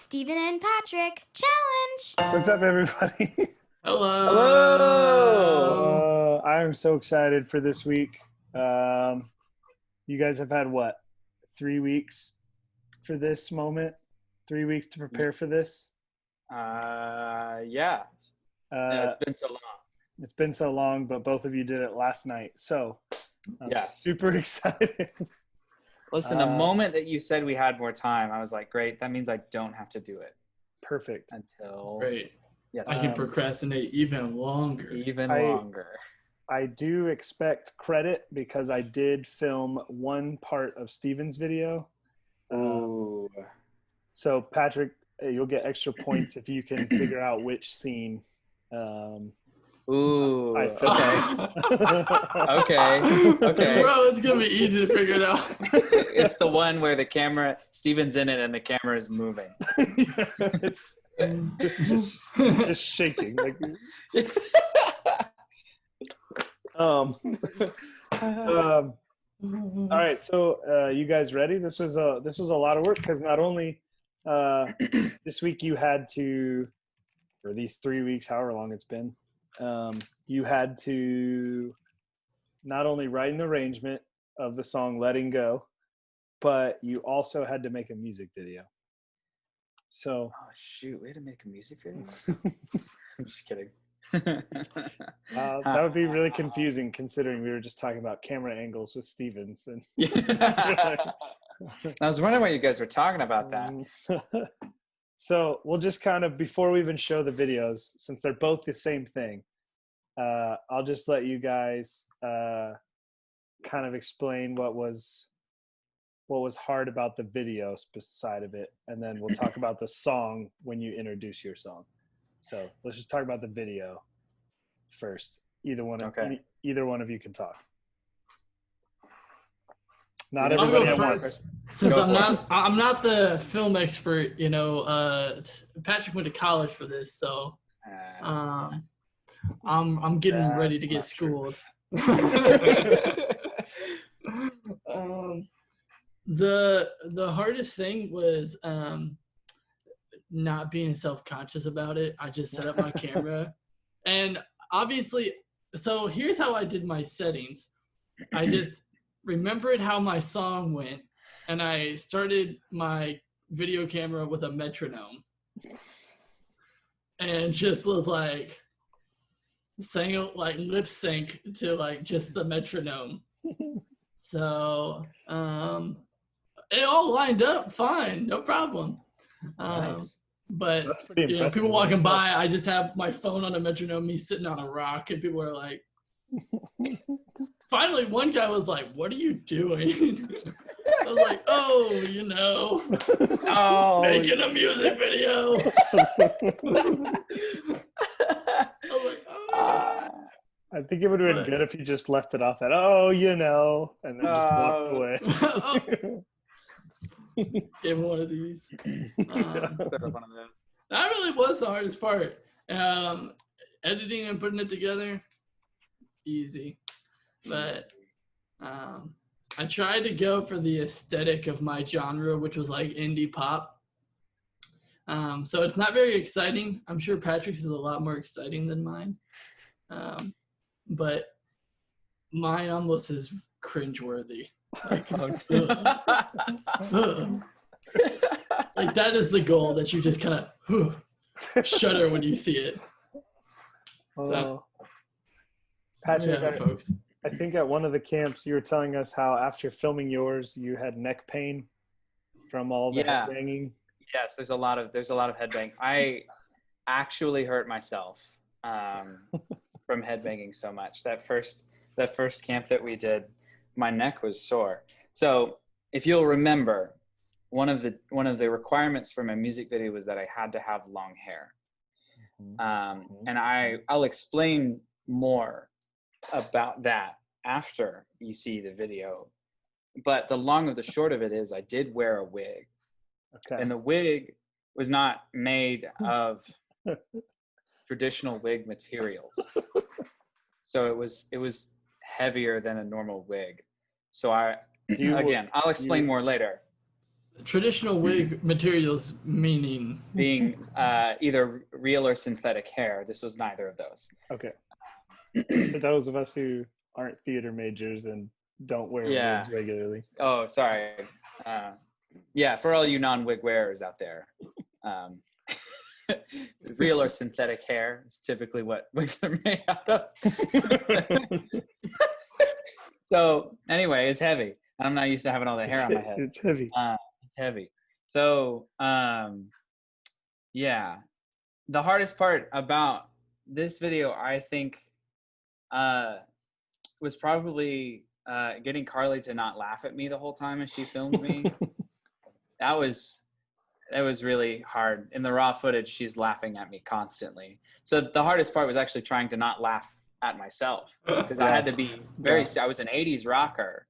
Steven and Patrick challenge. What's up, everybody? Hello. Hello. I am so excited for this week. You guys have had what? 3 weeks for this moment? 3 weeks to prepare for this? Yeah. It's been so long. It's been so long, but both of you did it last night. So I'm Yes. super excited. Listen, the moment that you said we had more time, I was like, great. That means I don't have to do it Perfect. until Great. yes, I can procrastinate even longer. even longer. I do expect credit because I did film one part of Steven's video. Ooh. So Patrick, you'll get extra points if you can figure out which scene. Ooh. I filmed. Okay. Bro, it's going to be easy to figure it out. It's the one where the camera, Steven's in it and the camera is moving. It's just shaking. Like, all right, so you guys ready? This was a lot of work because not only this week you had to, or these 3 weeks, however long it's been, you had to not only write an arrangement of the song "Letting Go," but you also had to make a music video. So, Oh shoot, we had to make a music video? I'm just kidding. that would be really confusing considering we were just talking about camera angles with Stevens. And I was wondering why you guys were talking about that. So we'll just kind of, before we even show the videos, since they're both the same thing, I'll just let you guys kind of explain what was hard about the video side of it, and then we'll talk about the song when you introduce your song. So let's just talk about the video first. Either one of you can talk. Not I'll everybody go at once. first. Since I'm not the film expert, Patrick went to college for this, so I'm getting ready to get schooled. The hardest thing was not being self-conscious about it. I just set up my camera, and obviously, so here's how I did my settings. I just remembered how my song went, and I started my video camera with a metronome, and just was like sang like lip sync to like just the metronome. So it all lined up fine, no problem. Nice. But That's pretty impressive. people walking by, I just have my phone on a metronome, me sitting on a rock, and people are like, finally one guy was like, "What are you doing?" I was like, "Oh, making a music video." I was like, "Oh." I think it would have been good if you just left it off at and then just walked away. Give one of these. One of those. That really was the hardest part. Editing and putting it together, easy. But I tried to go for the aesthetic of my genre, which was like indie pop. So it's not very exciting. I'm sure Patrick's is a lot more exciting than mine. But mine almost is cringeworthy. Like, like that is the goal, that you just kind of shudder when you see it. So, Patrick, folks. I think at one of the camps you were telling us how after filming yours you had neck pain from all the headbanging. Yes, there's a lot of headbang. I actually hurt myself from headbanging so much. That first camp that we did, my neck was sore. So if you'll remember, one of the requirements for my music video was that I had to have long hair. And I'll explain more about that after you see the video. But the long of the short of it is I did wear a wig. Okay. And the wig was not made of traditional wig materials. So it was heavier than a normal wig. So I'll explain more later. Traditional wig materials meaning being either real or synthetic hair. This was neither of those. Okay. For those of us who aren't theater majors and don't wear Yeah. wigs regularly. Oh, sorry. Yeah, for all you non-wig wearers out there, real or synthetic hair is typically what wigs are made out of. So anyway, it's heavy. I'm not used to having all the hair on my head. It's heavy. It's heavy. So yeah, the hardest part about this video, I think, was probably getting Carly to not laugh at me the whole time as she filmed me. That was really hard. In the raw footage, she's laughing at me constantly. So the hardest part was actually trying to not laugh at myself, because I had to be I was an 80s rocker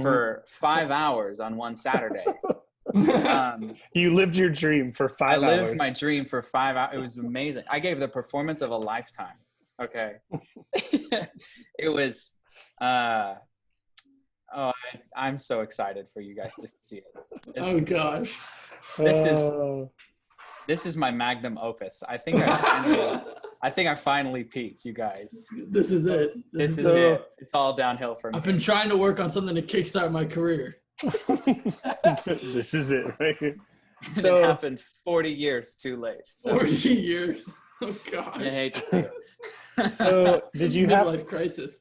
for 5 hours on one Saturday. You lived your dream for 5 hours. I lived my dream for 5 hours. It was amazing. I gave the performance of a lifetime. Okay. It was, I'm so excited for you guys to see it. Oh gosh. This is my magnum opus. I think I finally peaked, you guys. This is it. This is it. It's all downhill from I've here. been trying to work on something to kickstart my career. This is it, right? So, it happened 40 years too late. So. 40 years. Oh gosh. I hate to see it. So did you have midlife crisis?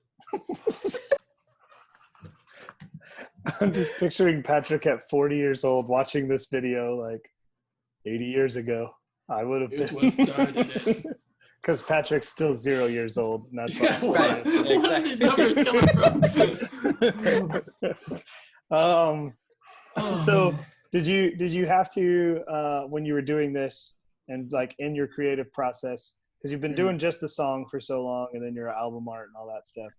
I'm just picturing Patrick at 40 years old watching this video like 80 years ago. I would have It was been. what started it. Because Patrick's still 0 years old, and that's why. Right, Where are these numbers coming from? So did you have to when you were doing this and like in your creative process, because you've been doing just the song for so long and then your album art and all that stuff,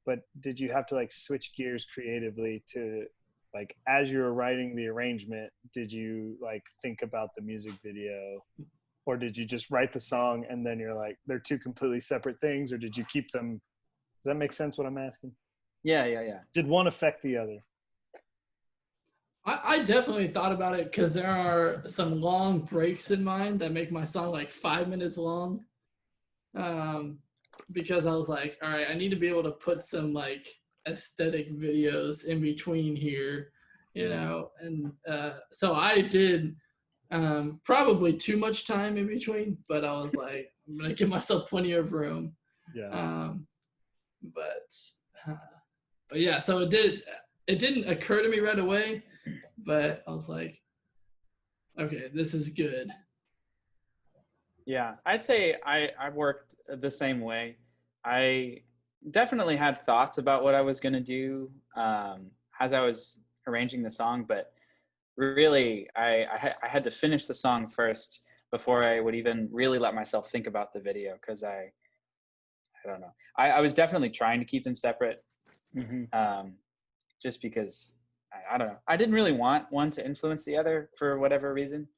but did you have to like switch gears creatively to like as you were writing the arrangement, did you like think about the music video, or did you just write the song and then you're like they're two completely separate things, or did you keep them? Does that make sense what I'm asking? Yeah. Did one affect the other? I definitely thought about it because there are some long breaks in mine that make my song like 5 minutes long. Because I was like, all right, I need to be able to put some like aesthetic videos in between here, you know? And so I did probably too much time in between, but I was like, I'm going to give myself plenty of room. Yeah. But yeah, so it didn't occur to me right away, but I was like, okay, this is good. Yeah, I'd say I worked the same way. I definitely had thoughts about what I was going to do as I was arranging the song, but really I had to finish the song first before I would even really let myself think about the video, because I don't know. I was definitely trying to keep them separate, just because I don't know. I didn't really want one to influence the other for whatever reason.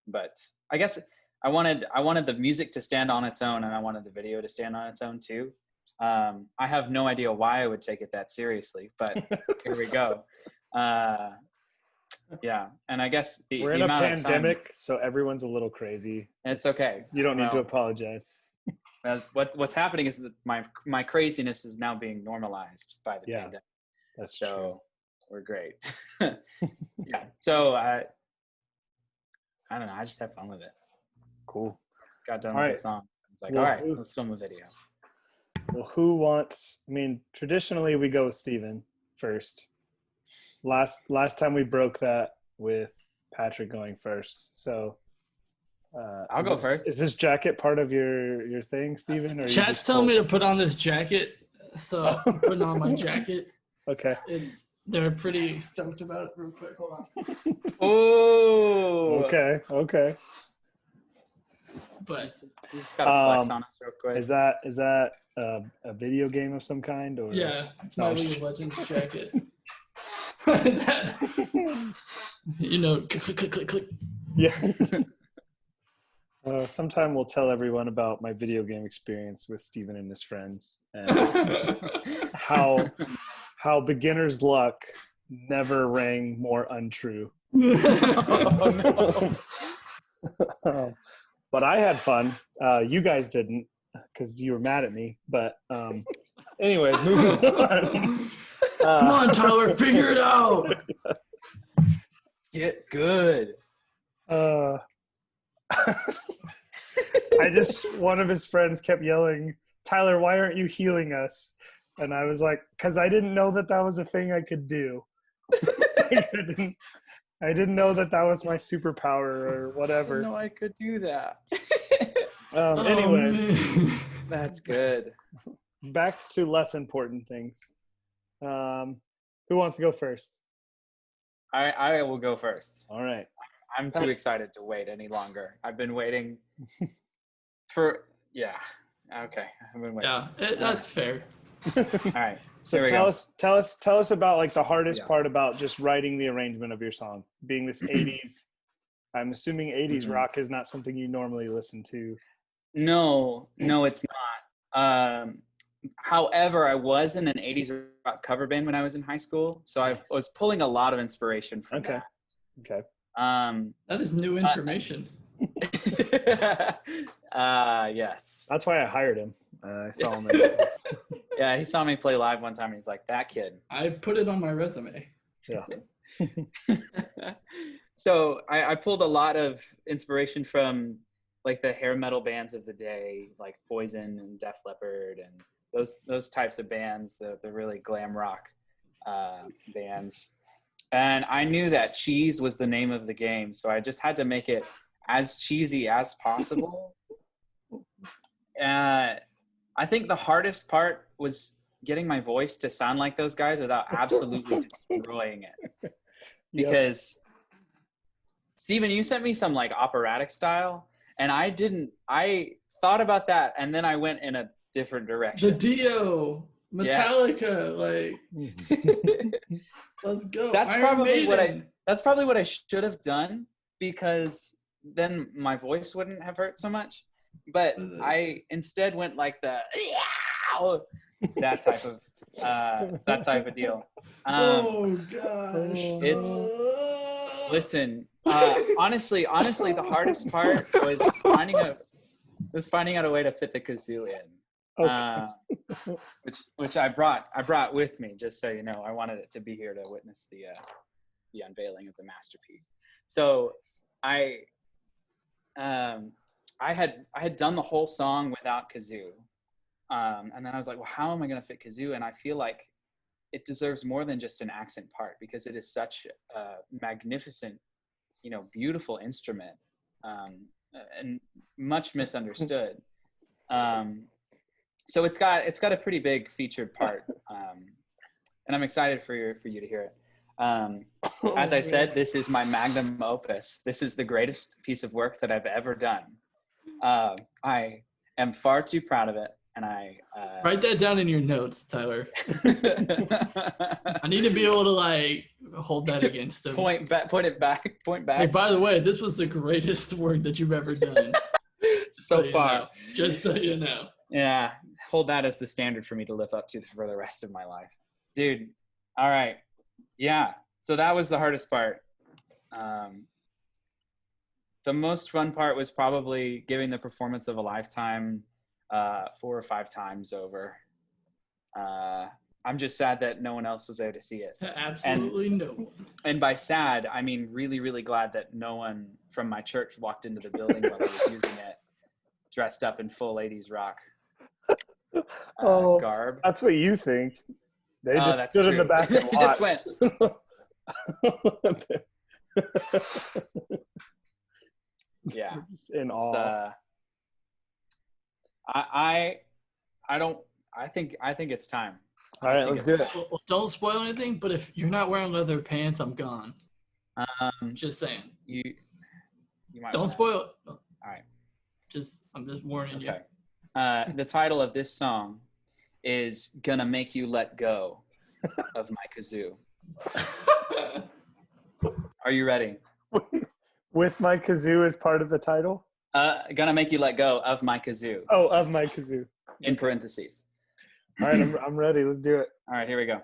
But I guess I wanted the music to stand on its own, and I wanted the video to stand on its own too. I have no idea why I would take it that seriously, but here we go. Yeah, and I guess we're in a pandemic, so everyone's a little crazy. It's okay. You don't need to apologize. What's happening is that my craziness is now being normalized by the pandemic. That's true. We're great. Yeah. So I don't know. I just have fun with it. Cool. Got done with the song. It's like, all right, let's film a video. Well, who wants? I mean, traditionally we go with Steven first. Last time we broke that with Patrick going first. So I'll go first. Is this jacket part of your thing, Steven? Or Chat's telling me to put on this jacket, so I'm putting on my jacket. Okay. They're pretty stoked about it. Real quick, hold on. Oh. Okay. But you just gotta flex on us real quick. Is that a video game of some kind, or? Yeah, it's my League of Legends jacket. You know, click. Yeah. Sometime we'll tell everyone about my video game experience with Steven and his friends, and how beginner's luck never rang more untrue. Oh, no. But I had fun. You guys didn't because you were mad at me. But anyway, moving on. Come on, Tyler, figure it out. Get good. One of his friends kept yelling, Tyler, why aren't you healing us? And I was like, because I didn't know that was a thing I could do. I didn't know that was my superpower or whatever. No, I could do that. Anyway, man. That's good. back to less important things. Who wants to go first? I will go first. All right. I'm too excited to wait any longer. I've been waiting for, yeah. Okay. I've been waiting. Yeah, that's fair. All right. So Here we tell go. us about like the hardest Yeah. part about just writing the arrangement of your song, being this 80s. I'm assuming 80s Mhm. rock is not something you normally listen to. No, it's not. However, I was in an 80s rock cover band when I was in high school, so I was pulling a lot of inspiration from Okay. that. Okay. That is new information. Yes. That's why I hired him. I saw him. Yeah, he saw me play live one time. And he's like, that kid. I put it on my resume. Yeah. So I pulled a lot of inspiration from like the hair metal bands of the day, like Poison and Def Leppard and those types of bands, the really glam rock bands. And I knew that cheese was the name of the game, so I just had to make it as cheesy as possible. I think the hardest part was getting my voice to sound like those guys without absolutely destroying it. Because Steven, you sent me some like operatic style, and I thought about that, and then I went in a different The direction. Dio, Metallica, like let's go. That's Iron probably Maiden. That's probably what I should have done, because then my voice wouldn't have hurt so much. But I instead went like the that type of deal. Oh gosh. Listen, honestly, the hardest part was finding out a way to fit the kazoo in, which I brought with me, just so you know. I wanted it to be here to witness the unveiling of the masterpiece. So I had done the whole song without kazoo, and then I was like, well, how am I going to fit kazoo? And I feel like it deserves more than just an accent part, because it is such a magnificent, beautiful instrument, and much misunderstood. So it's got a pretty big featured part, and I'm excited for you to hear it. As I said, this is my magnum opus. This is the greatest piece of work that I've ever done. I am far too proud of it, and I write that down in your notes, Tyler. I need to be able to like hold that against him. Point it back. Hey, by the way, this was the greatest work that you've ever done so far. You know. Just so you know. Yeah, hold that as the standard for me to live up to for the rest of my life, dude. All right, yeah. So that was the hardest part. The most fun part was probably giving the performance of a lifetime 4 or 5 times over. I'm just sad that no one else was there to see it. Absolutely no one. And by sad, I mean really, really glad that no one from my church walked into the building while I was using it, dressed up in full 80s rock garb. That's what you think. They just that's stood true. in the back and They just watched. Yeah. Just in awe. I think it's time. All right, let's do it. Well, don't spoil anything, but if you're not wearing leather pants, I'm gone. Just saying. You might Don't wanna- spoil it. All right. I'm just warning you. Okay. The title of this song is "Gonna Make You Let Go" of my kazoo. Are you ready? With my kazoo as part of the title? Gonna Make You Let Go of my kazoo. Oh, of my kazoo. In parentheses. All right, I'm ready. Let's do it. All right, here we go.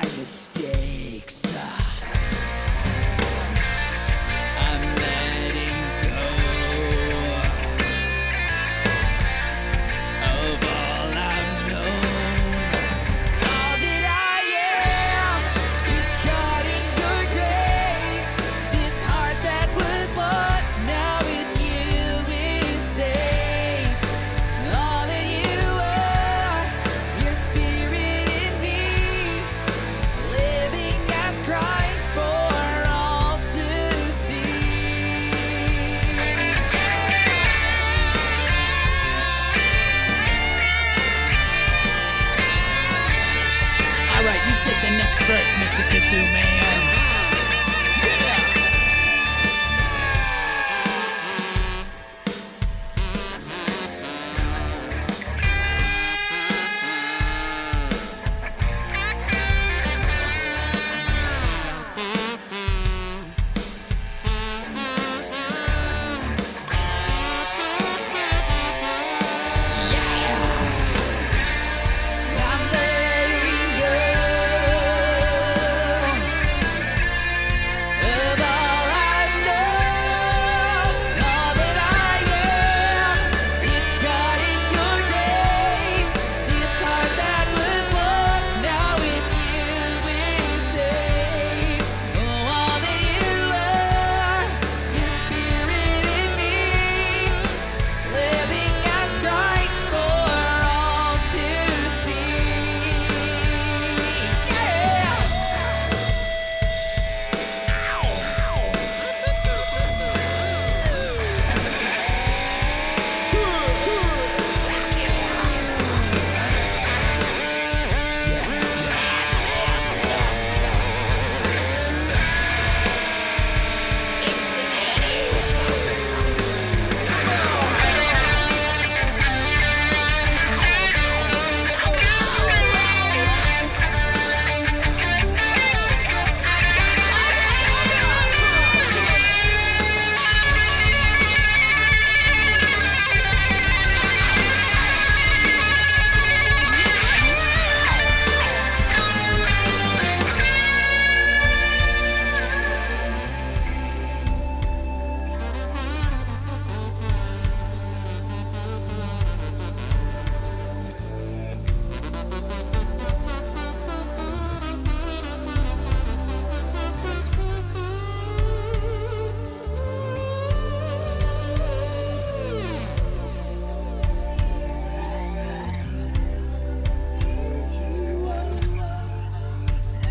my mistakes. I'm letting go of all I've known. All that I am is caught in your grace. This heart that was lost now with you is safe. All that you are, your spirit in me, living as Christ for all to see. Alright, you take the next verse, Mr. Kazoo, man. I'm letting go of all I've known. All that I am is God in your grace. This heart that was lost now with you is safe. Oh, all that you are, your spirit in me, living as Christ for all to see.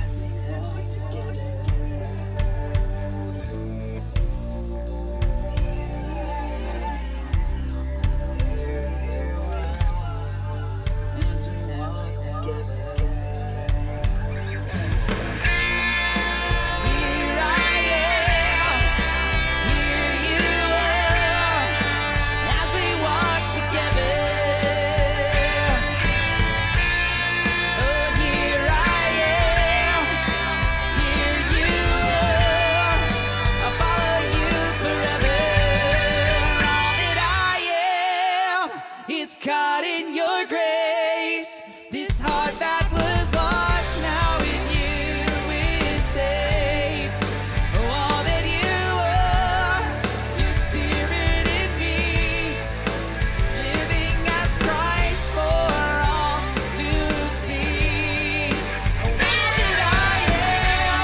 As we walk together, as we walk together. Here I am, here you are, as we walk together. Oh, here I am, here you are, I'll follow you forever. All that I am is caught in your grace. This heart that was lost now with you is safe. Oh, all that you are, your spirit in me, living as Christ for all to see. All that I am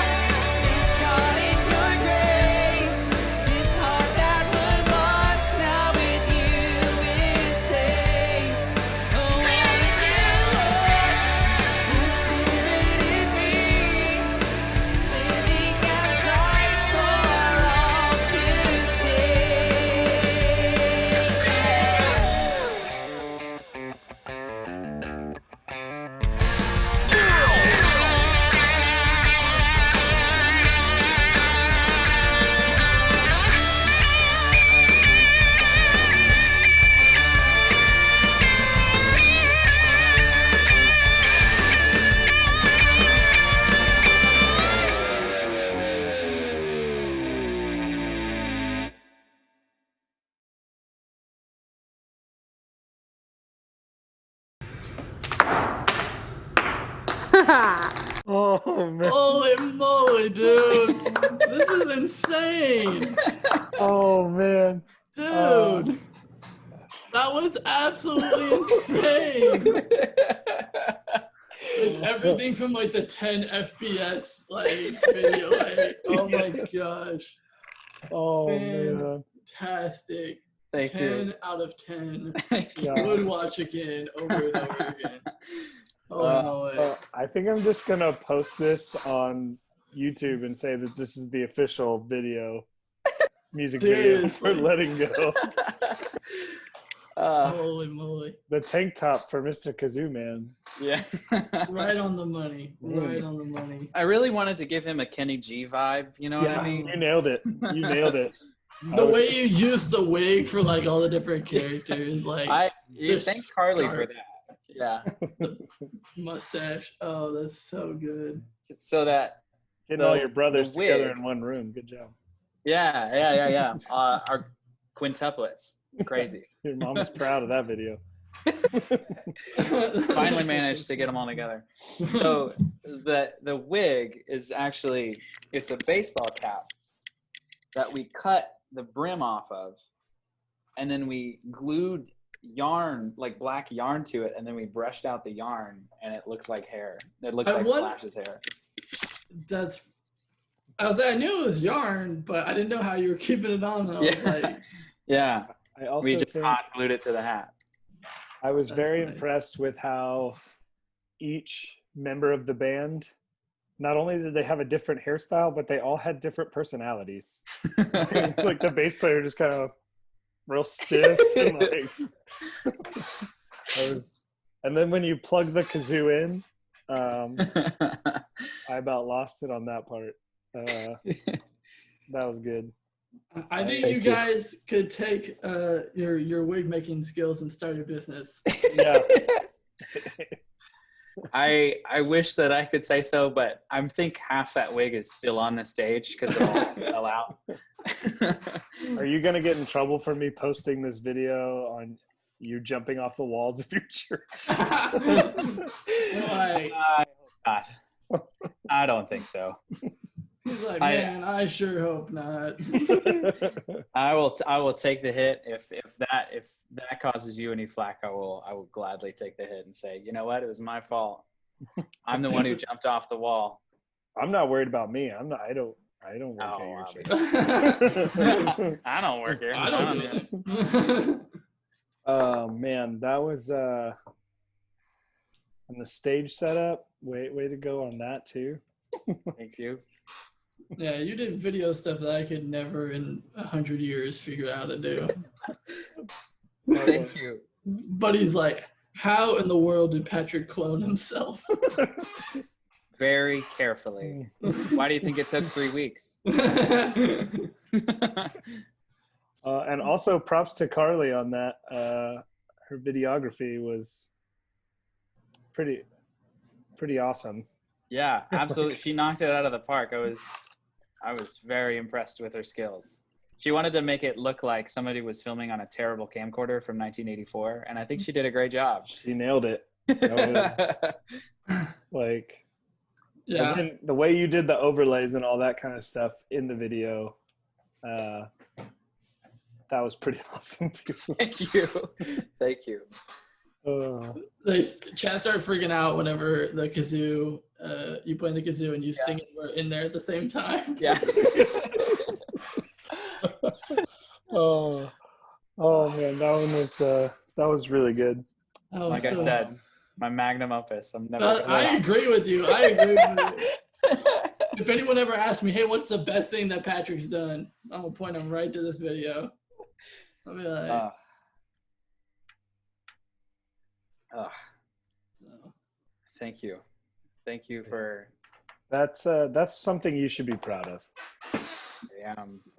is caught in your grace. This heart that was lost now with you is safe. Oh, all that you are, your spirit in me, living as Christ for all to Oh, Oh man. Holy moly, dude! This is insane, Oh man. dude. That was absolutely insane. Like, everything from like the 10 FPS like video. Like, oh my gosh, Oh man. fantastic! Thank 10 you. out of 10. Yeah. Would watch again over and over again. Holy moly! I think I'm just gonna post this on YouTube and say that this is the official music video for Seriously. Letting Go. Holy moly! The tank top for Mr. Kazoo, man. Yeah. Right on the money. Right on the money. I really wanted to give him a Kenny G vibe. You know what I mean? You nailed it. You nailed it. The way you used the wig for like all the different characters, like Thanks Carly for scarf. that. Yeah. mustache. Oh, that's so good. So that Getting all your brothers the together wig. in one room. Good job. Yeah. Our quintuplets. Crazy. Your mom's proud of that video. Finally managed to get them all together. So the wig is actually, it's a baseball cap that we cut the brim off of, and then we glued yarn, like black yarn to it, and then we brushed out the yarn, and it looked like hair. It looked like Slash's hair. I knew it was yarn, but I didn't know how you were keeping it on. And I was like, Yeah. I also We just think hot glued it to the hat. I was That's very nice. impressed with how each member of the band, not only did they have a different hairstyle, but they all had different personalities. Like the bass player just kind of real stiff and like and then when you plug the kazoo in, I about lost it on that part. That was good. I think Thank you you. guys could take your wig making skills and start a business. Yeah. I wish that I could say so, but I think half that wig is still on the stage because it all fell out. Are you gonna get in trouble for me posting this video on you jumping off the walls of your church? Like, I hope not. I don't think so. he's like, I- man, I sure hope not. I will take the hit if that causes you any flack. I will gladly take the hit and say, you know what, it was my fault. I'm the one who jumped off the wall. I'm not worried about me. I don't work at your Oh, church. I don't work here. I don't know. Oh man, that was and the stage setup. Way to go on that too. Thank you. Yeah, you did video stuff that I could never in 100 years figure out how to do. Thank you. But he's like, how in the world did Patrick clone himself? Very carefully. Why do you think it took 3 weeks? And also props to Carly on that. Her videography was pretty awesome. Yeah, absolutely. She knocked it out of the park. I was very impressed with her skills. She wanted to make it look like somebody was filming on a terrible camcorder from 1984, and I think she did a great job. She nailed it. That was like, Yeah. and then the way you did the overlays and all that kind of stuff in the video, that was pretty awesome too. Thank you. Thank you. Chat started freaking out whenever the kazoo, you playing the kazoo and you sing it were in there at the same time. Yeah. Oh man, that was really good. Oh, Like I so- said, my magnum opus. I'm never. I agree with you. I agree with you. If anyone ever asks me, hey, what's the best thing that Patrick's done? I'm going to point them right to this video. I'll be like, Thank you. Thank you for. That's something you should be proud of.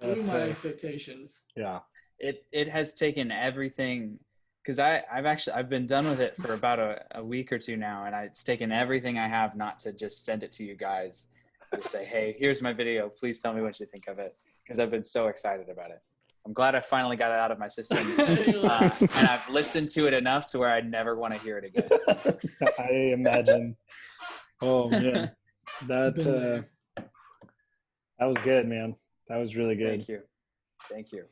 doing That's, my expectations. yeah. It has taken everything, because I've been done with it for about a week or two now, and it's taken everything I have not to just send it to you guys to say, hey, here's my video, please tell me what you think of it, because I've been so excited about it. I'm glad I finally got it out of my system, and I've listened to it enough to where I never want to hear it again. I imagine. Oh man. That Been there. that was good, man. That was really good. Thank you.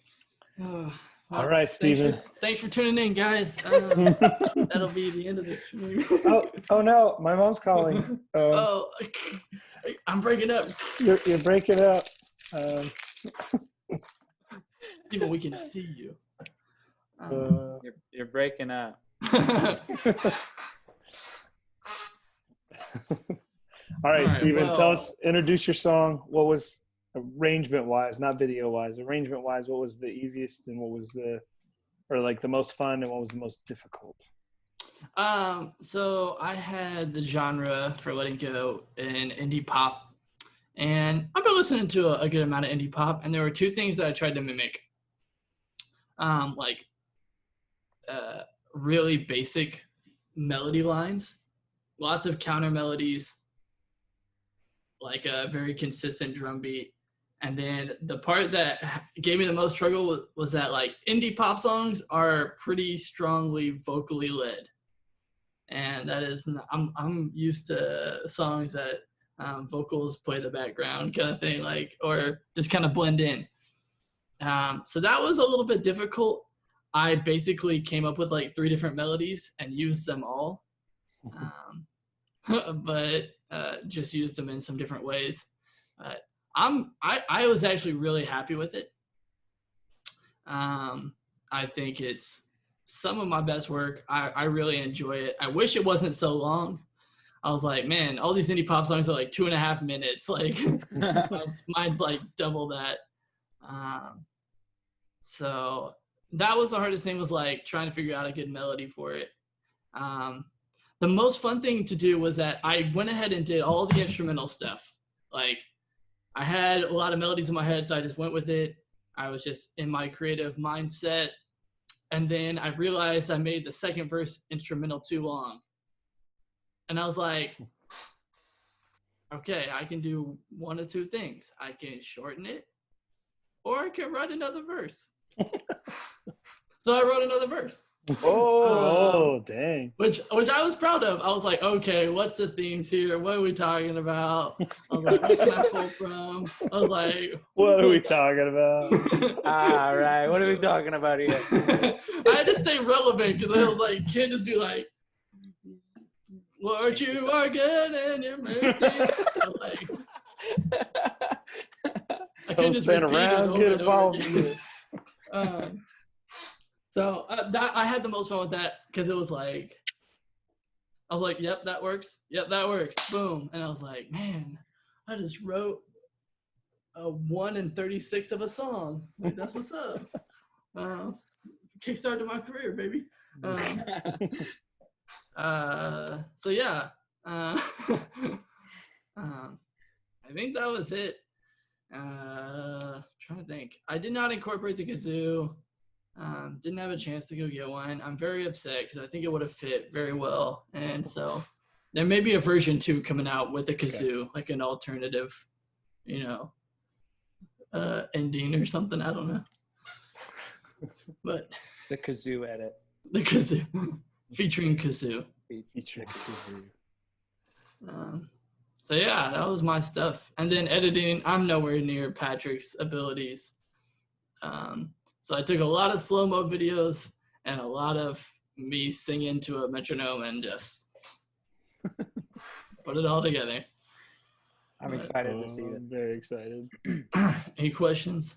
Well, All right, Steven. Thanks for tuning in, guys. That'll be the end of the stream. Oh no, my mom's calling. Oh, I'm breaking up. You're breaking up. Even we can see you. You're breaking up. All right, Steven, tell well- us, introduce your song. What was arrangement-wise, not video-wise, arrangement-wise, what was the easiest and what was the most fun and what was the most difficult? So I had the genre for Letting Go in indie pop, and I've been listening to a good amount of indie pop, and there were two things that I tried to mimic. Really basic melody lines, lots of counter melodies, like a very consistent drum beat. And then the part that gave me the most struggle was that like indie pop songs are pretty strongly vocally led. And that is, I'm used to songs that vocals play the background kind of thing, like, or just kind of blend in. So that was a little bit difficult. I basically came up with like 3 different melodies and used them all, but just used them in some different ways. I was actually really happy with it. I think it's some of my best work. I really enjoy it. I wish it wasn't so long. I was like, man, all these indie pop songs are like 2.5 minutes. Like mine's like double that. So that was the hardest thing, was like trying to figure out a good melody for it. The most fun thing to do was that I went ahead and did all the instrumental stuff. Like I had a lot of melodies in my head, so I just went with it. I was just in my creative mindset. And then I realized I made the second verse instrumental too long. And I was like, okay, I can do one of 2 things. I can shorten it, or I can write another verse. So I wrote another verse. Oh, dang. Which I was proud of. I was like, okay, what's the themes here? What are we talking about? I was like, what can I pull from? I was like, What are we talking about? All right, what are we talking about here? I had to stay relevant because I was like, can't just be like, Lord, you are good and your mercy. So like, I couldn't just stand repeat it around, over get and over involved again. in this. So I had the most fun with that because it was like, I was like, yep, that works. Yep, that works. Boom. And I was like, man, I just wrote a 1 in 36 of a song. Like, that's what's up. Kickstarted my career, baby. So yeah. I think that was it. Trying to think. I did not incorporate the kazoo. Didn't have a chance to go get one. I'm very upset because I think it would have fit very well. And so there may be a version 2 coming out with a kazoo, like an alternative, ending or something. I don't know. But The kazoo edit. the kazoo, featuring kazoo. Featuring kazoo. So yeah, that was my stuff. And then editing, I'm nowhere near Patrick's abilities. So I took a lot of slow-mo videos and a lot of me singing to a metronome and just put it all together. I'm excited to see it. I'm very excited. Any questions?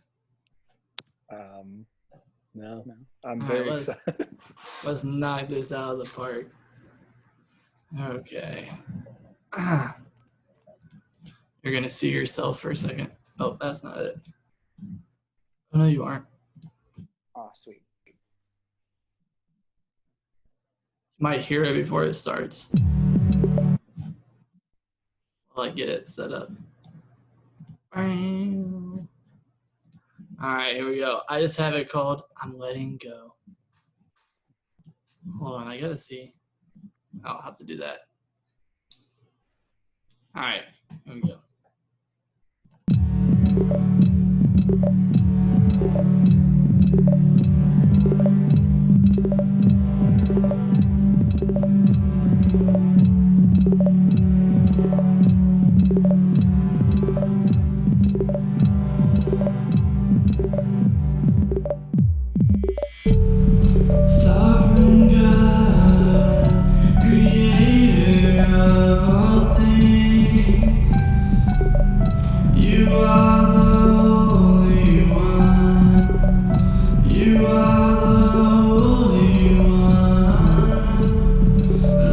No. I'm All very right, excited. Let's knock this out of the park. Okay. You're going to see yourself for a second. Oh, that's not it. Oh, no, you aren't. Oh, sweet. Might hear it before it starts. While I get it set up. All right, here we go. I just have it called I'm Letting Go. Hold on, I gotta see. I'll have to do that. All right, here we go. You are the Holy One. You are the Holy One.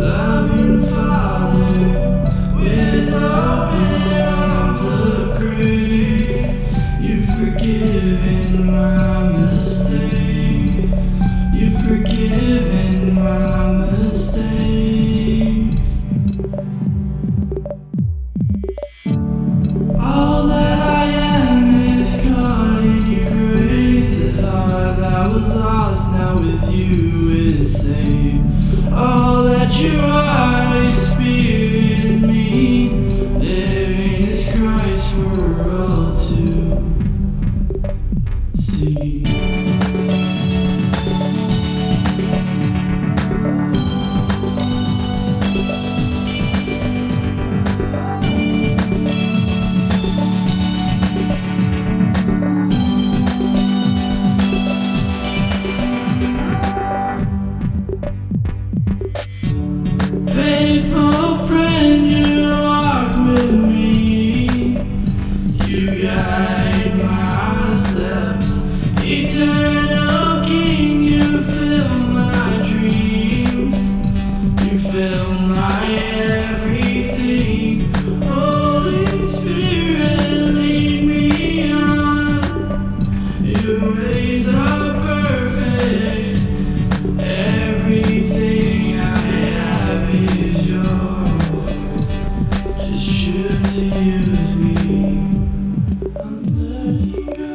Loving Father, with open arms of grace, you've forgiven my mistakes. You've forgiven my mistakes. All that I am is caught in your grace. This heart that was lost now with you is saved. All that you are is Spirit in me. Living is Christ for all to see. Faithful friend, you walk with me. You guide my steps. Eternal King, you fill my dreams. You fill my everything. Holy Spirit, lead me on. Your ways are perfect. Everything I have is yours. Just choose to use me. I'm letting go.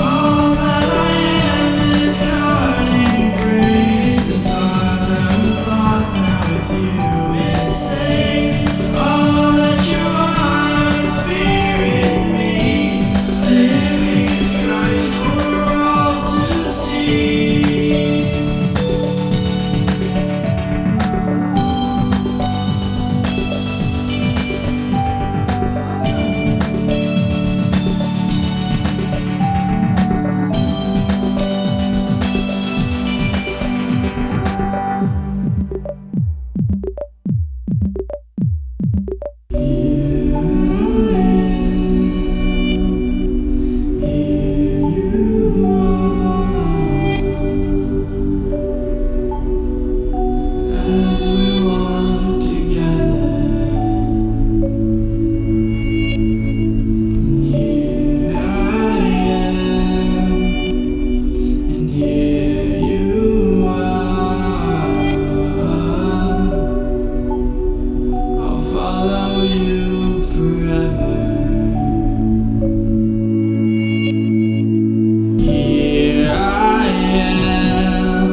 All that I am is caught in your grace. This heart that was lost now with you is saved. All that you are is Spirit in me. Living is Christ for all to see. As we walk together, here I am, and here you are. I'll follow you forever. Here I am,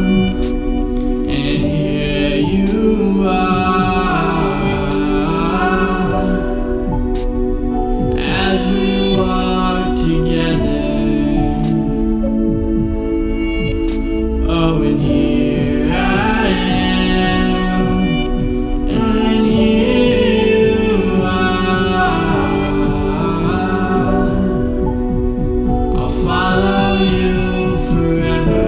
and here you are. As we walk together. Oh, and here I am, and here you are. I'll follow you forever.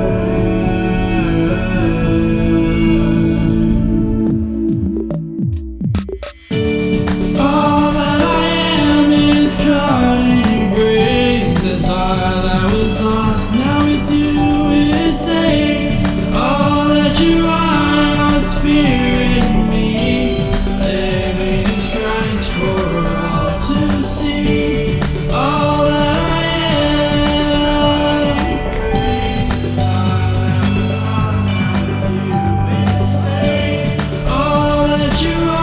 All that I am is caught in your grace. This heart that was lost now with you is saved. All that you are Spirit in me. Living is Christ for all to see. All that I am. This heart that was lost now with you is saved. All that you are.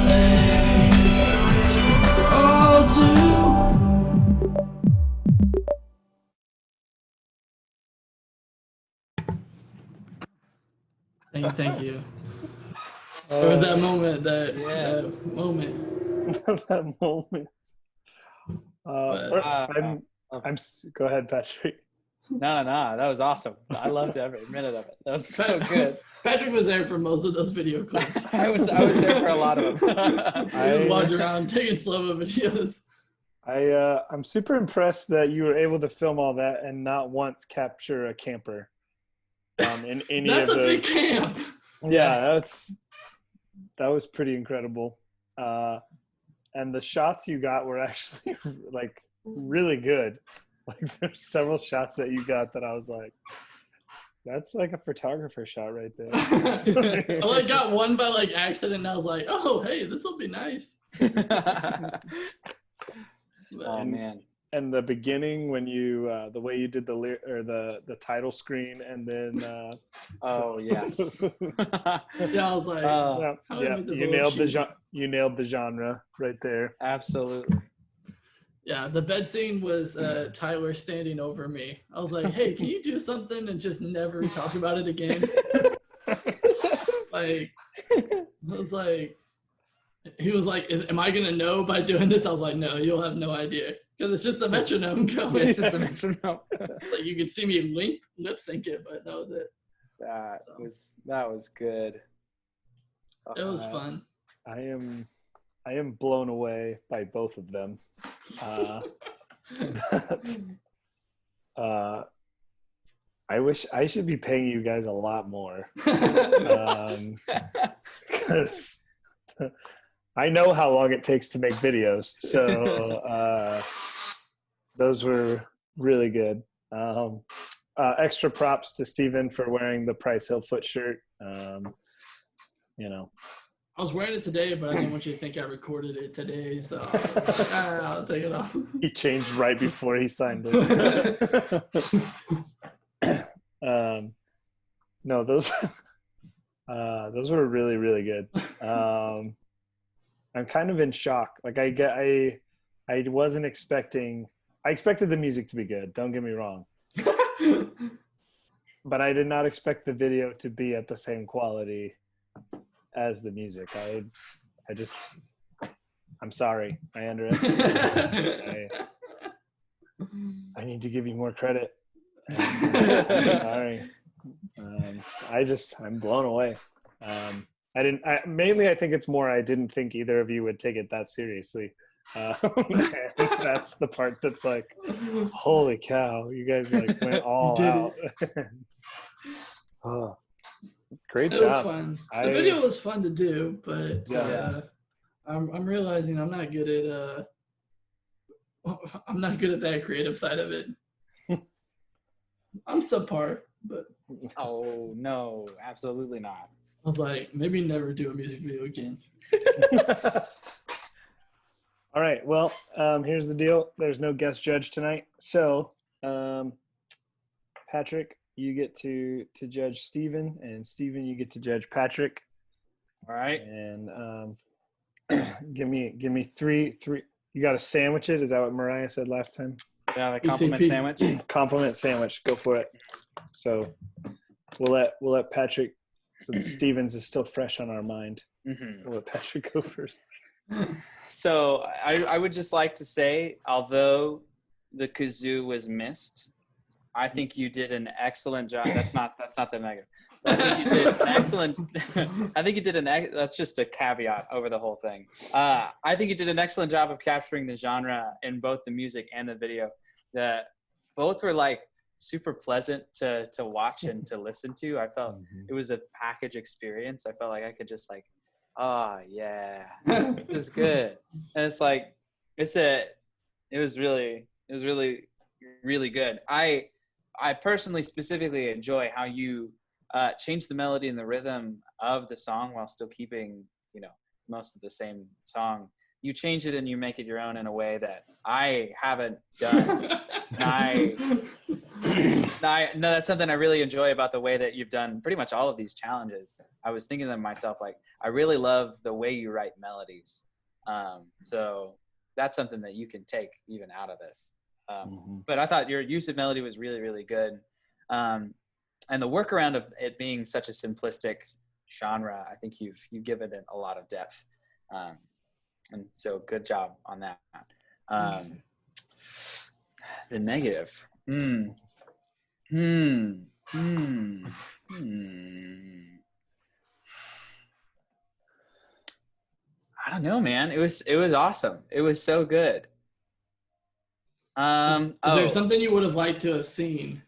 Living is Christ for all to. Thank you. There was that moment, that moment. That moment. Go ahead, Patrick. No, that was awesome. I loved every minute of it. That was so good. Patrick was there for most of those video clips. I was there for a lot of them. I just walked around taking slow-mo videos. I'm super impressed that you were able to film all that and not once capture a camper in any That's of a those. big camp. Yeah, was pretty incredible. And the shots you got were actually like really good. Like there's several shots that you got that I was like, that's like a photographer shot right there. I like got one by like accident, and I was like, "Oh, hey, this will be nice." Oh man. And the beginning when you the way you did the title screen and then Oh yes. Yeah, I was like, Oh, how do I yeah, make this you a little nailed the cheesy? you nailed the genre right there. absolutely. Yeah, the bed scene was Tyler standing over me. I was like, "Hey, can you do something and just never talk about it again?" Like, I was like, he was like, "Am I gonna know by doing this?" I was like, "No, you'll have no idea because it's just a metronome going." It's just the metronome. Like you could see me lip sync it, but that was it. That was good. It was fun. I am blown away by both of them. I wish I should be paying you guys a lot more. Because I know how long it takes to make videos. So those were really good. Extra props to Steven for wearing the Price Hill foot shirt. I was wearing it today, but I didn't want you to think I recorded it today, so I'll take it off. He changed right before he signed it. No, those were really, really good. I'm kind of in shock. Like I wasn't expecting. I expected the music to be good. Don't get me wrong, but I did not expect the video to be at the same quality as the music. I'm sorry. I underestimated. I need to give you more credit. I'm sorry. I'm blown away. I think it's more I didn't think either of you would take it that seriously. That's the part that's like, holy cow, you guys like went all out. Oh, great job. It was fun. The video was fun to do, but I'm realizing I'm not good at that creative side of it. I'm subpar, but Oh no, absolutely not. I was like, maybe never do a music video again. All right. Well, here's the deal. There's no guest judge tonight. So, Patrick, you get to judge Steven, and Steven, you get to judge Patrick. All right. And give me three. You got to sandwich it. Is that what Mariah said last time? Yeah, the compliment ECP. sandwich. Compliment sandwich. Go for it. So we'll let Patrick, since Stevens is still fresh on our mind, we'll let Patrick go first. So I would just like to say, although the kazoo was missed, I think you did an excellent job. That's not the negative. I think you did an excellent. That's just a caveat over the whole thing. I think you did an excellent job of capturing the genre in both the music and the video. That both were like super pleasant to watch and to listen to. I felt it was a package experience. I felt like I could just like, oh yeah, this is good. And it's like, it was really really good. I personally specifically enjoy how you change the melody and the rhythm of the song while still keeping, most of the same song. You change it and you make it your own in a way that I haven't done. No, that's something I really enjoy about the way that you've done pretty much all of these challenges. I was thinking to myself, like, I really love the way you write melodies. So that's something that you can take even out of this. But I thought your use of melody was really, really good. And the workaround of it being such a simplistic genre, I think you've given it a lot of depth. And so good job on that. The negative. I don't know, man. It was awesome. It was so good. Is there something you would have liked to have seen?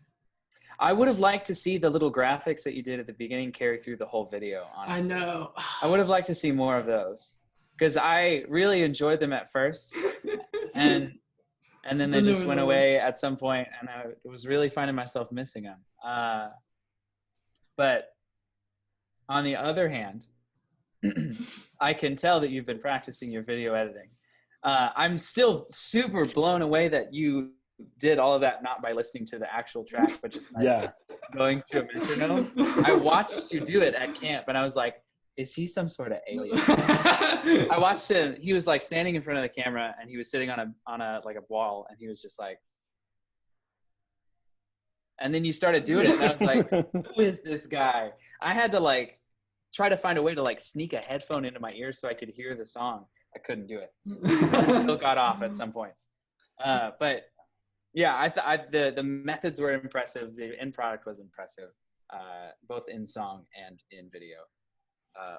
I would have liked to see the little graphics that you did at the beginning carry through the whole video, honestly. I know. I would have liked to see more of those because I really enjoyed them at first, and then they just went away at some point, and I was really finding myself missing them. But on the other hand, I can tell that you've been practicing your video editing. I'm still super blown away that you did all of that not by listening to the actual track, but just by going to a metronome. I watched you do it at camp, and I was like, is he some sort of alien? I watched him. He was like standing in front of the camera, and he was sitting on a like a wall, and he was just like, and then you started doing it, and I was like, who is this guy? I had to like try to find a way to like sneak a headphone into my ear so I could hear the song. I couldn't do it. I still got off at some points. But yeah, the methods were impressive. The end product was impressive, both in song and in video.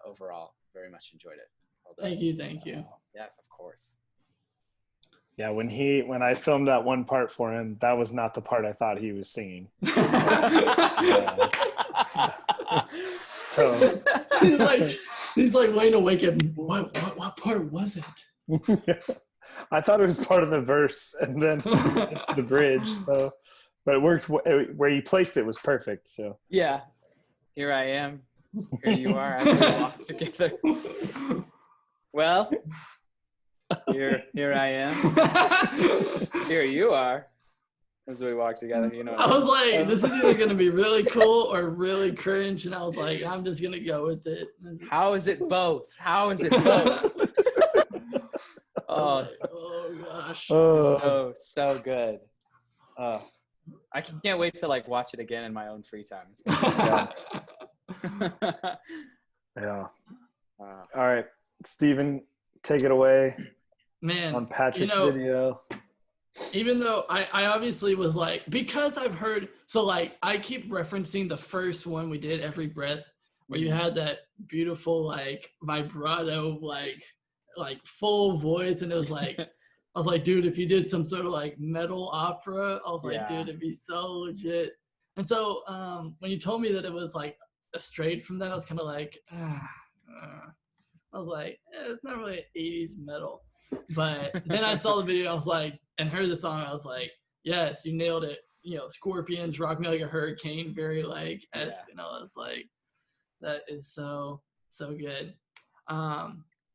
Overall, very much enjoyed it. Well done. Thank you. Yes, of course. Yeah, when I filmed that one part for him, that was not the part I thought he was singing. So he's like laying awake at what part was it? I thought it was part of the verse and then it's the bridge. So, but it worked where you placed it was perfect. So yeah, here I am. Here you are as we walk together. Well, here I am. Here you are as we walk together. You know. I was like, this is either gonna be really cool or really cringe, and I was like, I'm just gonna go with it. How is it both? How is it both? Oh, gosh. So good. I can't wait to like watch it again in my own free time. Yeah. All right, Steven, take it away. Man, on Patrick's video. Even though I obviously was like, because I've heard, so like I keep referencing the first one we did, Every Breath, where you had that beautiful like vibrato, like full voice, and it was like, I was like, dude, if you did some sort of like metal opera, I was like, dude, it'd be so legit. And so when you told me that it was like strayed from that, I was kind of like, I was like, it's not really 80s metal. But then I saw the video, I was like, and heard the song, I was like, yes, you nailed it. You know, Scorpions, Rock Me Like a Hurricane, very like esque, and I was like, that is so good.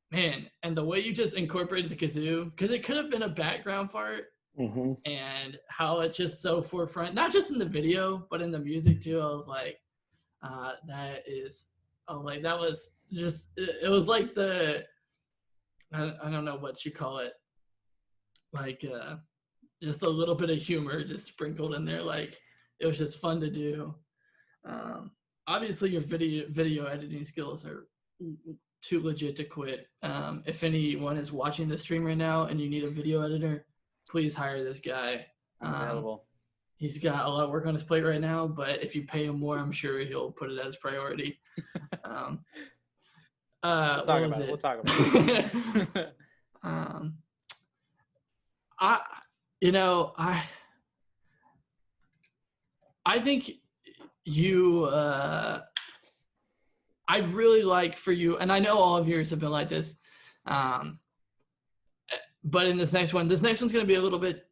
Man, and the way you just incorporated the kazoo, because it could have been a background part, and how it's just so forefront, not just in the video, but in the music too. I was like, that was just, it was like the, I don't know what you call it, like just a little bit of humor just sprinkled in there. Like, it was just fun to do. Obviously your video editing skills are too legit to quit. If anyone is watching the stream right now and you need a video editor, please hire this guy. Available. He's got a lot of work on his plate right now, but if you pay him more, I'm sure he'll put it as priority. We'll talk about it. I think you, I'd really like for you, and I know all of yours have been like this, but in this next one's going to be a little bit,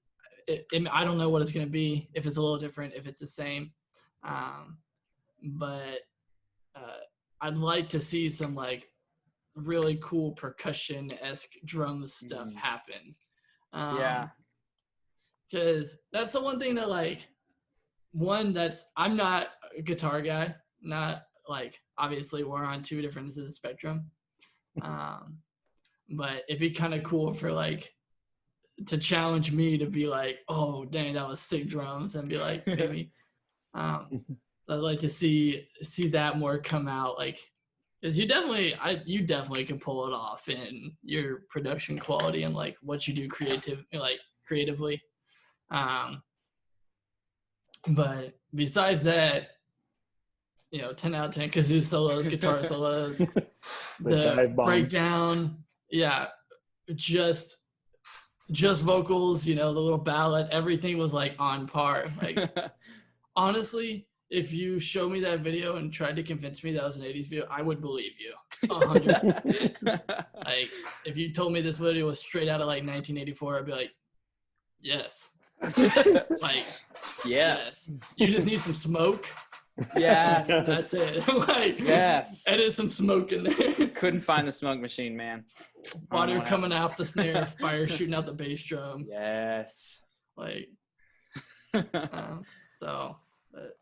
I don't know what it's going to be, if it's a little different, if it's the same, but I'd like to see some like really cool percussion-esque drum stuff happen. Because that's the one thing that like, I'm not a guitar guy, not like, obviously we're on two different ends of the spectrum, but it'd be kind of cool for like, to challenge me to be like, oh dang, that was sick drums, and be like, maybe I'd like to see that more come out, like, because you definitely can pull it off in your production quality and like what you do creatively. But besides that, 10 out of 10 kazoo solos, guitar solos, the breakdown, just vocals, the little ballad, everything was like on par. Like honestly, if you show me that video and tried to convince me that was an 80s video, I would believe you. 100%. Like, if you told me this video was straight out of like 1984, I'd be like, yes. Like, Yes. you just need some smoke. Yes. That's it. Like, Yes. edit some smoke in there. Couldn't find the smoke machine, man. Water coming off the snare, fire shooting out the bass drum. Yes. Like, so, but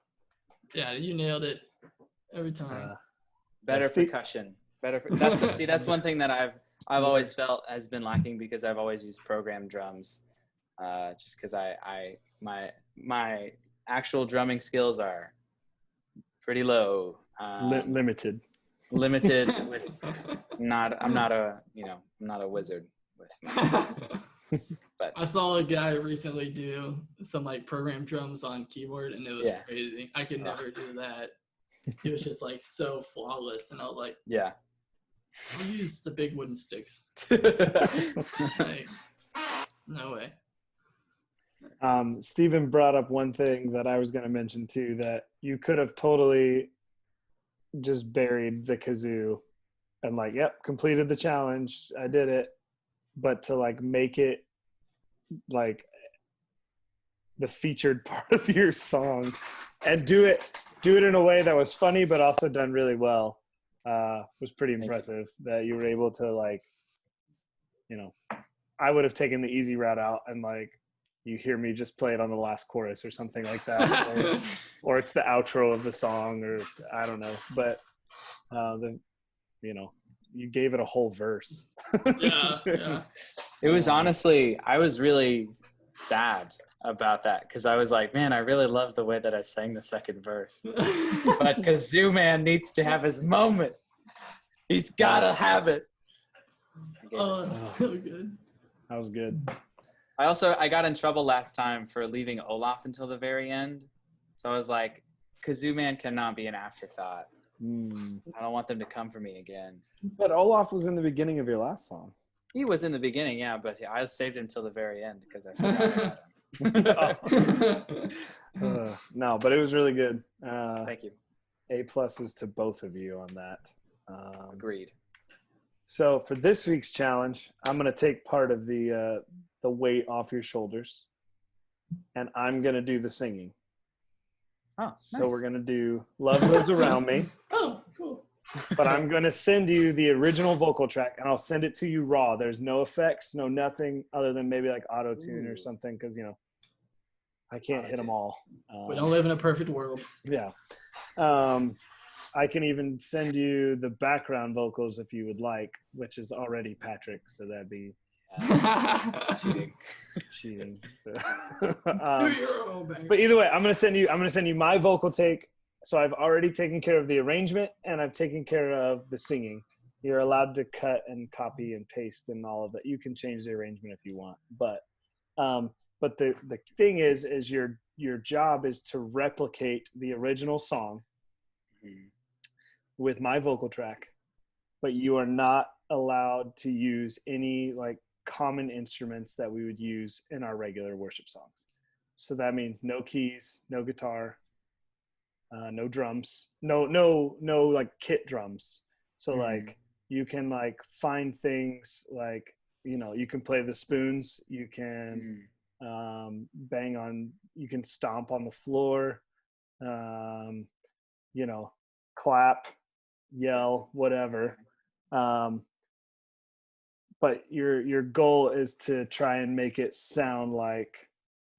yeah, you nailed it every time. Better Steve- percussion. That's one thing that I've always felt has been lacking because I've always used programmed drums. Just because my actual drumming skills are pretty low. Limited. Limited with I'm not a wizard with my but I saw a guy recently do some like programmed drums on keyboard, and it was crazy. I could never do that. It was just like so flawless, and I was like, yeah. I'll use the big wooden sticks. Like, no way. Steven brought up one thing that I was going to mention too, that you could have totally just buried the kazoo and like, yep, completed the challenge. I did it. But to like make it like the featured part of your song and do it in a way that was funny, but also done really well, was pretty impressive that you were able to like, I would have taken the easy route out and like, you hear me just play it on the last chorus or something like that, or it's the outro of the song, or I don't know. But you gave it a whole verse. Yeah. It was honestly, I was really sad about that because I was like, man, I really love the way that I sang the second verse. But Kazoo Man needs to have his moment. He's gotta have it. Oh, that's so good. That was good. I got in trouble last time for leaving Olaf until the very end. So I was like, Kazoo Man cannot be an afterthought. I don't want them to come for me again. But Olaf was in the beginning of your last song. He was in the beginning, yeah, but I saved him till the very end because I forgot about him. No, but it was really good. Thank you. A pluses to both of you on that. Agreed. So for this week's challenge, I'm going to take part of the weight off your shoulders, and I'm going to do the singing. Oh, so nice. we're going to do Love Goes Around Me. Oh, cool. But I'm going to send you the original vocal track, and I'll send it to you raw. There's no effects, no nothing other than maybe like auto-tune or something, because, I can't hit them all. We don't live in a perfect world. Yeah. I can even send you the background vocals if you would like, which is already Patrick, so that'd be cheating. So. But either way, I'm gonna send you my vocal take. So I've already taken care of the arrangement and I've taken care of the singing. You're allowed to cut and copy and paste and all of that. You can change the arrangement if you want, but the thing is your job is to replicate the original song with my vocal track, but you are not allowed to use any like common instruments that we would use in our regular worship songs. So that means no keys, no guitar, no drums, no like kit drums. So like you can like find things like, you can play the spoons, you can bang on, you can stomp on the floor, clap, yell, whatever. But your goal is to try and make it sound like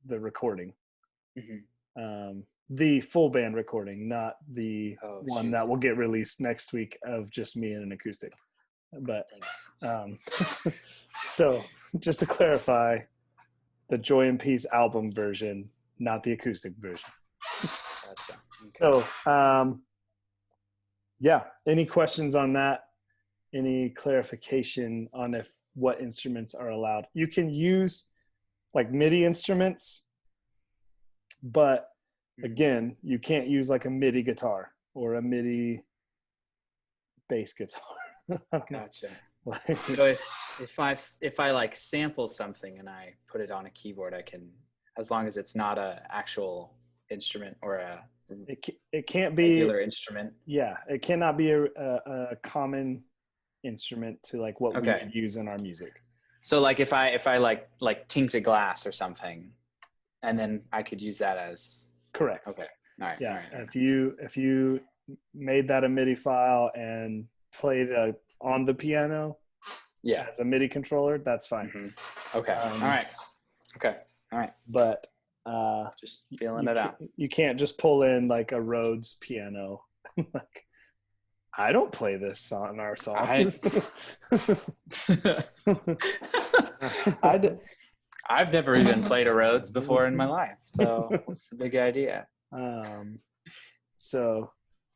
the recording, the full band recording, not the one that will get released next week of just me and an acoustic. But so just to clarify, the Joy and Peace album version, not the acoustic version. Gotcha. Okay. So yeah, any questions on that? Any clarification on what instruments are allowed? You can use like MIDI instruments, but again, you can't use like a MIDI guitar or a MIDI bass guitar. Gotcha. So if I like sample something and I put it on a keyboard, I can, as long as it's not a actual instrument or a It can't be. regular instrument. Yeah, it cannot be a common instrument to like what we Okay. would use in our music. So like if I like tinked a glass or something, and then I could use that as Correct. okay. All right. Yeah. All right, all right. If you made that a MIDI file and played on the piano Yeah. as a MIDI controller, that's fine. Mhm. Okay. Um, All right. Okay. All right. But Just feeling it out. you can't just pull in like a Rhodes piano. Like, I don't play this on our songs. I've never even played a Rhodes before in my life, so what's the big idea? So,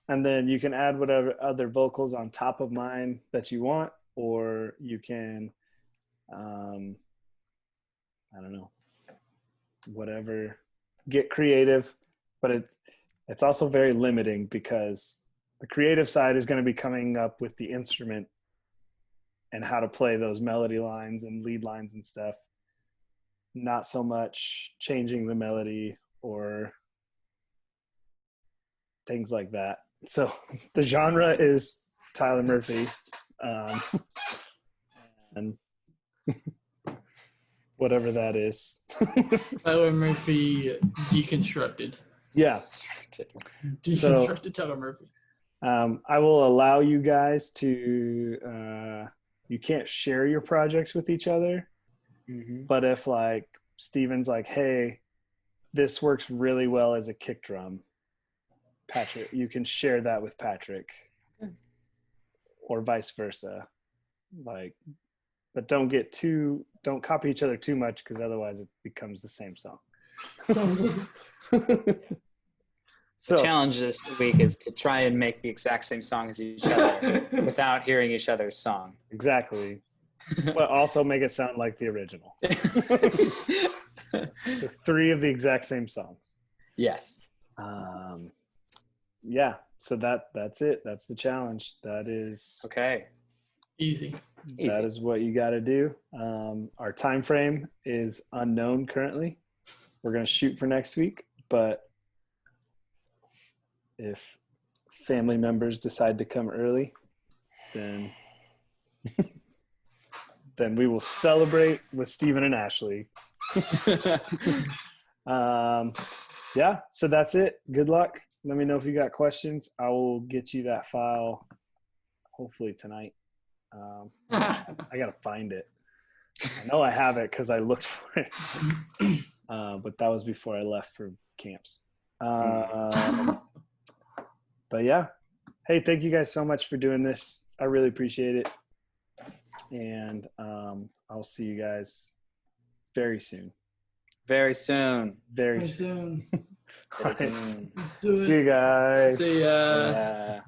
and then you can add whatever other vocals on top of mine that you want, or you can, I don't know, whatever, get creative, but it's also very limiting because the creative side is going to be coming up with the instrument and how to play those melody lines and lead lines and stuff. Not so much changing the melody or things like that. So the genre is Tyler Murphy. And whatever that is. Tyler Murphy deconstructed. Yeah. Deconstructed Tyler Murphy. I will allow you guys to, you can't share your projects with each other. Mm-hmm. But if like Steven's like, hey, this works really well as a kick drum, Patrick, you can share that with Patrick, or vice versa. Like, but don't copy each other too much because otherwise it becomes the same song. So The challenge this week is to try and make the exact same song as each other without hearing each other's song. exactly, but also make it sound like the original. So 3 of the exact same songs. Yes. Yeah, so that's it. That's the challenge. That is Okay. Easy. that is what you got to do. Our time frame is unknown currently. We're going to shoot for next week, but if family members decide to come early, then then we will celebrate with Steven and Ashley. Yeah, so that's it. Good luck. Let me know if you got questions. I will get you that file hopefully tonight. I gotta find it. I know I have it because I looked for it, but that was before I left for camps. But yeah, hey, thank you guys so much for doing this. I really appreciate it, and I'll see you guys very soon. Very soon. Very Very soon. soon. Very soon. Let's do it. See you guys. See ya. Yeah.